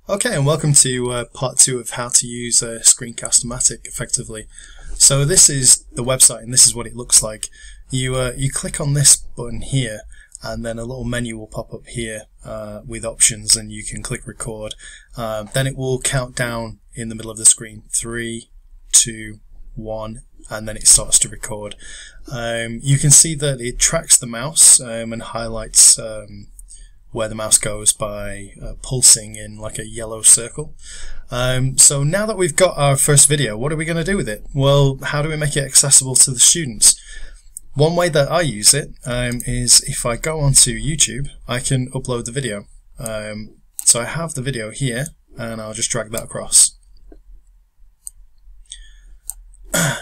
Okay, and welcome to part 2 of how to use Screencast-O-Matic effectively. So this is the website, and this is what it looks like. You click on this button here, and then a little menu will pop up here with options, and you can click record. Then it will count down in the middle of the screen, 3, 2, 1, and then it starts to record. You can see that it tracks the mouse and highlights where the mouse goes by pulsing in like a yellow circle. So now that we've got our first video, what are we going to do with it? Well, how do we make it accessible to the students? One way that I use it is if I go onto YouTube, I can upload the video. So I have the video here, and I'll just drag that across.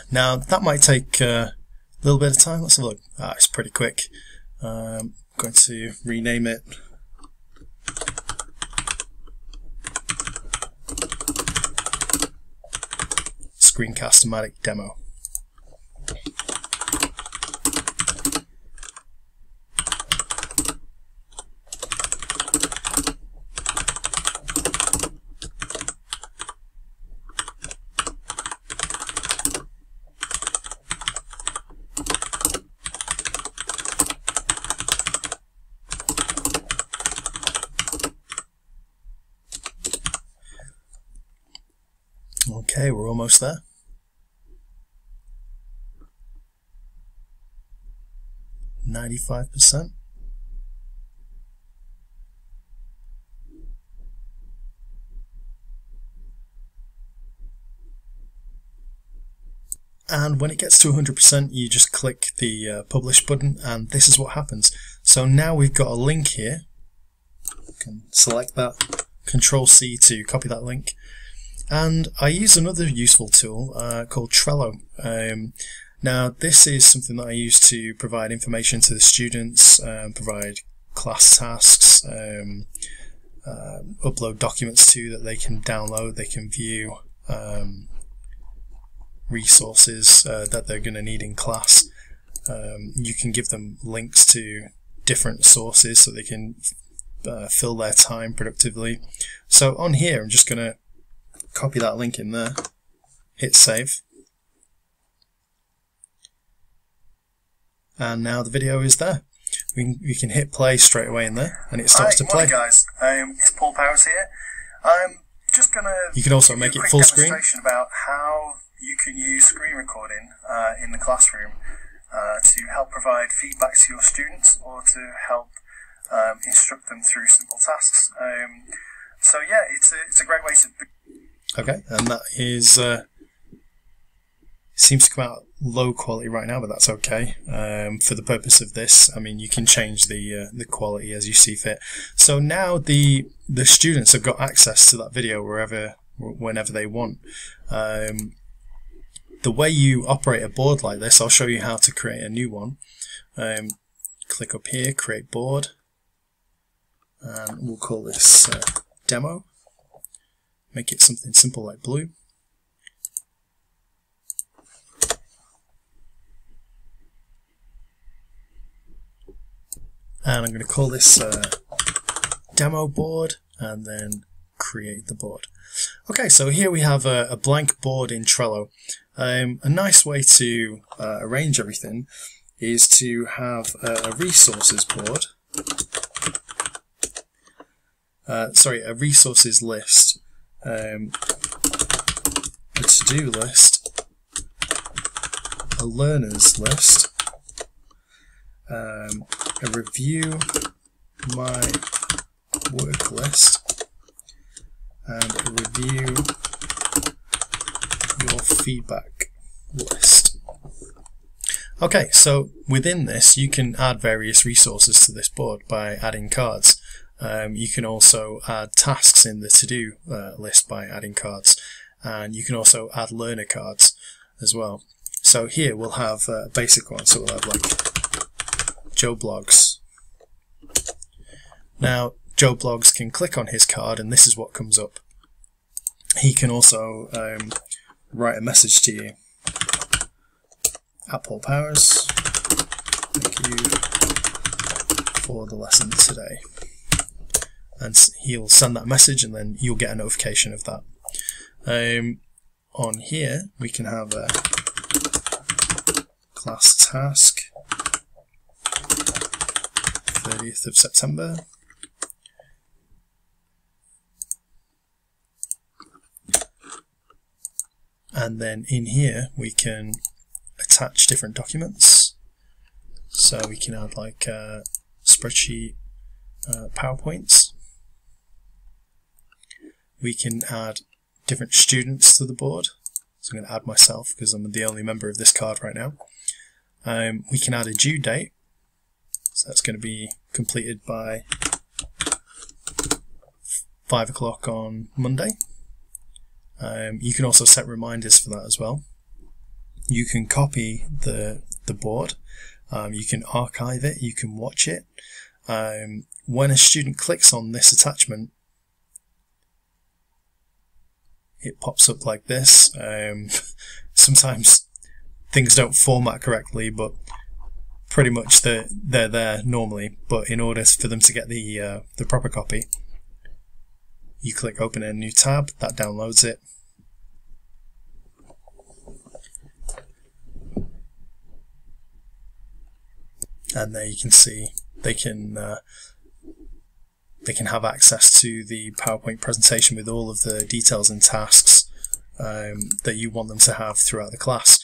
Now that might take a little bit of time. Let's have a look. It's pretty quick. I'm going to rename it Screencast-O-Matic Demo. Okay, we're almost there. %. And when it gets to 100%, you just click the publish button, and this is what happens. So now we've got a link here. You can select that, Control-C to copy that link. And I use another useful tool called Trello. Now this is something that I use to provide information to the students, provide class tasks, upload documents to that they can download, they can view resources that they're going to need in class. You can give them links to different sources so they can fill their time productively. So on here I'm just going to copy that link in there, hit save, and now the video is there. We can hit play straight away in there, and it starts to play. Hi, guys. It's Paul Powers here. I'm just going to You can also make it full screen. Demonstration about how you can use screen recording in the classroom to help provide feedback to your students or to help instruct them through simple tasks. So yeah, it's a great way to. Okay, and that is seems to come out low quality right now, but that's okay for the purpose of this. I mean, you can change the quality as you see fit. So now the students have got access to that video whenever they want. The way you operate a board like this, I'll show you how to create a new one. Click up here, create board, and we'll call this demo. Make it something simple like blue. And I'm going to call this demo board, and then create the board. Okay, so here we have a blank board in Trello. A nice way to arrange everything is to have a resources board. A resources list. A to-do list, a learners list, a review my work list, and a review your feedback list. Okay, so within this you can add various resources to this board by adding cards. You can also add tasks in the to-do list by adding cards, and you can also add learner cards as well. So here we'll have a basic one, so we'll have like Joe Blogs. Now Joe Blogs can click on his card, and this is what comes up. He can also write a message to you. At Paul Powers, thank you for the lesson today. and he'll send that message, and then you'll get a notification of that. On here we can have a class task 30th of September. And then in here we can attach different documents. So we can add like spreadsheet PowerPoints. We can add different students to the board. So I'm going to add myself because I'm the only member of this card right now. We can add a due date. So that's going to be completed by 5 o'clock on Monday. You can also set reminders for that as well. You can copy the board. You can archive it. You can watch it. When a student clicks on this attachment, it pops up like this. Sometimes things don't format correctly, but pretty much they're there normally. But in order for them to get the proper copy, you click open a new tab, that downloads it. And there you can see they can have access to the PowerPoint presentation with all of the details and tasks that you want them to have throughout the class.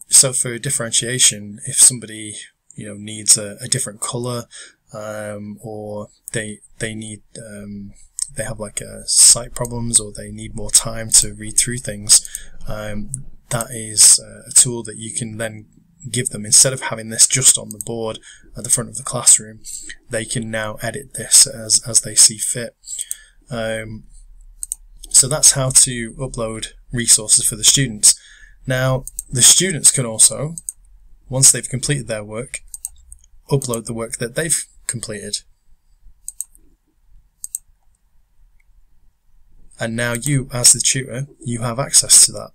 So for differentiation, if somebody needs a different color, or they need they have like sight problems, or they need more time to read through things, that is a tool that you can then give them. Instead of having this just on the board at the front of the classroom, they can now edit this as they see fit. So that's how to upload resources for the students. Now the students can also, once they've completed their work, upload the work that they've completed. And now you, as the tutor, you have access to that.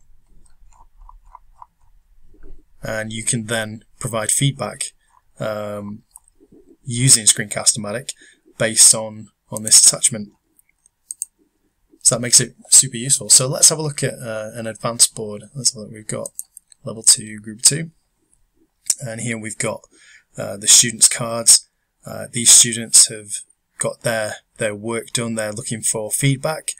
And you can then provide feedback using Screencast-O-Matic based on this attachment. So that makes it super useful. So let's have a look at an advanced board. Let's have a look. We've got level 2, group 2. And here we've got the students' cards. These students have got their work done. They're looking for feedback.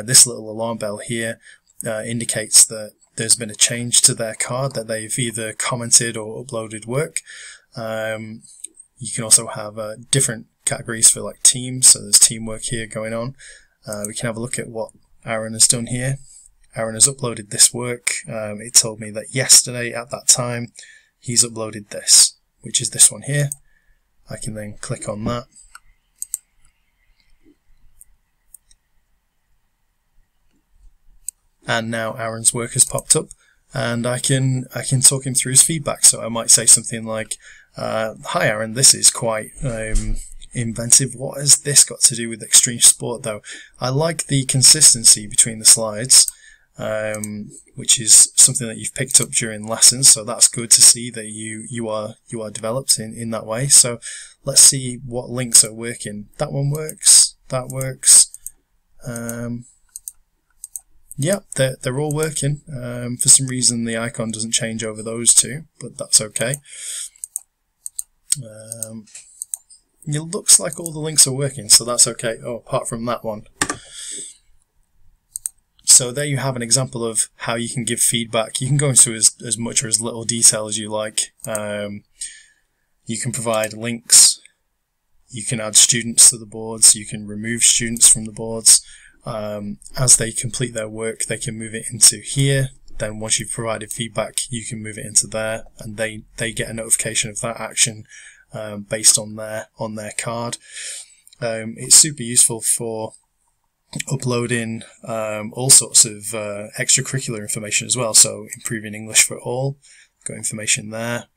This little alarm bell here indicates that there's been a change to their card, that they've either commented or uploaded work. You can also have different categories for like teams, so there's teamwork here going on. We can have a look at what Aaron has done here. Aaron has uploaded this work. It told me that yesterday at that time he's uploaded this, which is this one here. I can then click on that. And now Aaron's work has popped up, and I can talk him through his feedback. So I might say something like, "Hi Aaron, this is quite inventive. What has this got to do with extreme sport, though? I like the consistency between the slides, which is something that you've picked up during lessons. So that's good to see that you are developed in that way. So let's see what links are working. That one works. That works." Yeah, they're all working. For some reason the icon doesn't change over those two, but that's okay. It looks like all the links are working, so that's okay. Oh, apart from that one. So there you have an example of how you can give feedback. You can go into as much or as little detail as you like. You can provide links. You can add students to the boards. You can remove students from the boards. As they complete their work, they can move it into here. Then once you've provided feedback, you can move it into there, and they get a notification of that action based on their card. It's super useful for uploading all sorts of extracurricular information as well. So improving English for all, got information there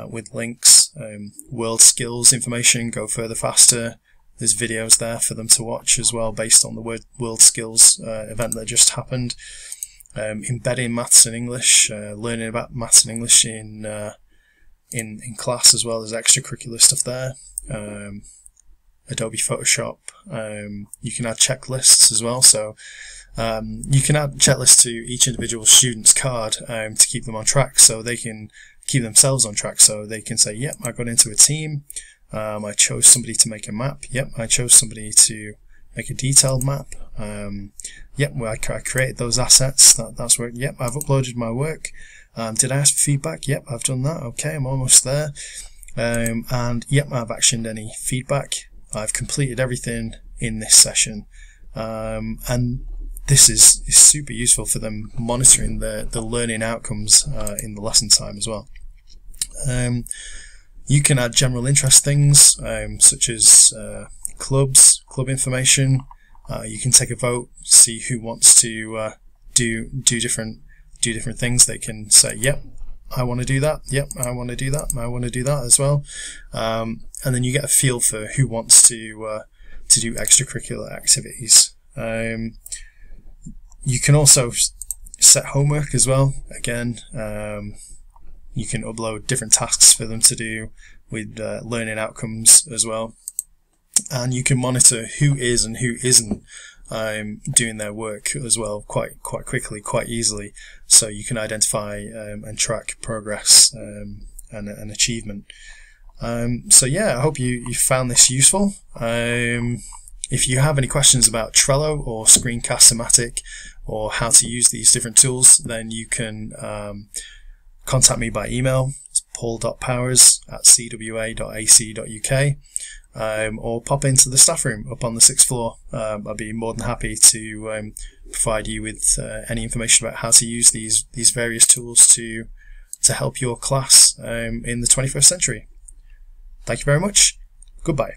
with links. World skills information, go further faster. There's videos there for them to watch as well based on the World Skills event that just happened. Embedding maths and English, learning about maths and English in class as well as extracurricular stuff there. Adobe Photoshop. You can add checklists as well. So you can add checklists to each individual student's card to keep them on track, so they can keep themselves on track. So they can say, yep, I got into a team. I chose somebody to make a map. Yep, I chose somebody to make a detailed map. Yep, well, I created those assets. That's where. Yep, I've uploaded my work. Did I ask for feedback? Yep, I've done that. Okay, I'm almost there. And yep, I've actioned any feedback. I've completed everything in this session. And this is super useful for them monitoring the learning outcomes in the lesson time as well. You can add general interest things such as club information. You can take a vote, see who wants to do different things. They can say, yep, I want to do that. Yep, I want to do that. I want to do that as well. And then you get a feel for who wants to do extracurricular activities. You can also set homework as well. Again, you can upload different tasks for them to do with learning outcomes as well. And you can monitor who is and who isn't doing their work as well quite quickly, quite easily. So you can identify and track progress and achievement. So yeah, I hope you found this useful. If you have any questions about Trello or Screencast-O-Matic or how to use these different tools, then you can contact me by email. It's paul.powers@cwa.ac.uk, or pop into the staff room up on the 6th floor. I'd be more than happy to provide you with any information about how to use these various tools to help your class in the 21st century. Thank you very much. Goodbye.